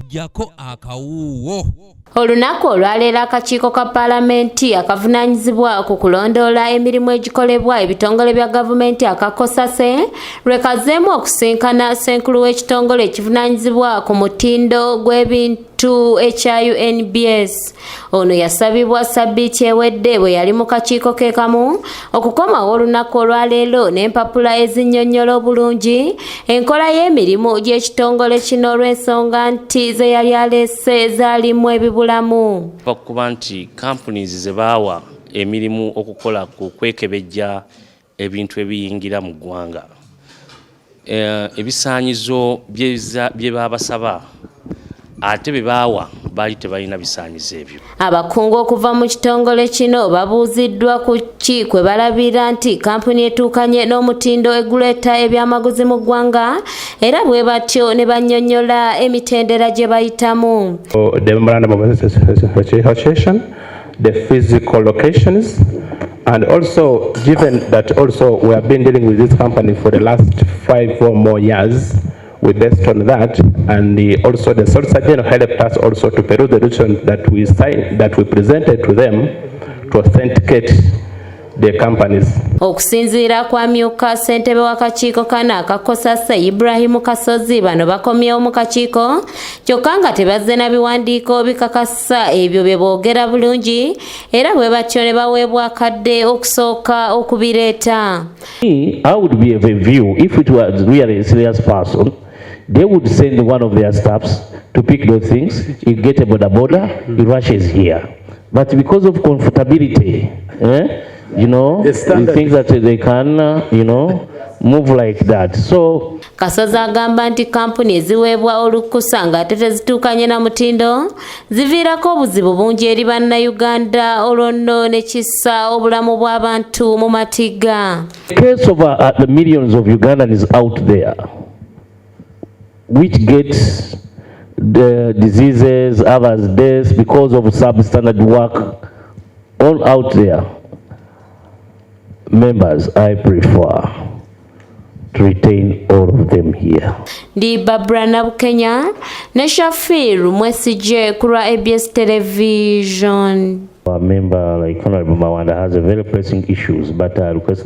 Gyako akawuuwo. Olunaku olwaleero akakiiko ka Paalamenti akavunaanyizibwa ku kulondoola emirimu egikolebwa ebitongole bya gavumenti aka COSASE lwekazeemu okusinkana ssenkulu w'ekitongole ekivunaanyizibwa ku mutindo gw'ebintu ekya UNBS. Ono yasabibwa ssabbiiti ewedde bwe yali mu kakiiko ke kamu okukomawo olunaku olwaleero n'empapula ezinnyonnyola obulungi enkola y'emirimu gy'ekitongole kino olw'ensonga nti ze yali aleese zaalimu ebibulamu. Bakuba nti companies ze baawa emirimu okukola ku kwekebejja ebintu ebiyingira mu ggwanga, ebisaanyizo bye baabasaba ate bye baawa baali tebalina bisaanyizo ebyo. Abakungu okuva mu kitongole kino babuuziddwa ku ki kwe balabira nti kampuni etuukanye n'omutindo eguleeta ebyamaguzi mu ggwanga era bwe batyo ne bannyonnyola emitendera gye bayitamu. The memorandum of association, the physical locations, and also given that also we have been dealing with this company for the last 5 or more years, we based on that, and also the Solicitor General helped us also to peruse the resolution that we signed, that we presented to them to authenticate the companies. Okusinziira kwa myuka ssentebe w'akakiiko kano aka COSASE Ibrahim Kasozi, bano bakomyewo mu kakiiko kyokka nga tebazze na biwandiiko bikakasa ebyo bye boogera bulungi era bwe batyo ne baweebwa akadde okusooka okubireeta. I would be of a view, if it was really a serious person, they would send one of their staffs to pick those things. You get a border, he rushes here. But because of comfortability, you know, the things that they can, move like that. So Kasozi agamba nti kampuni eziweebwa olukusa ng'ate tezituukanye na mutindo ziviirako obuzibu bungi eri bannayuganda olwo nno ne kissa obulamu bw'abantu mu matigga. The case of the millions of Ugandans out there which gets the diseases, others deaths because of substandard work, all out there. Members, I prefer to retain all of them here. Ndi Barbara Nabukenya ne Shafiru Mwesije kura ABS Television. A member like Honorable Mawanda has a very pressing issues, but I request that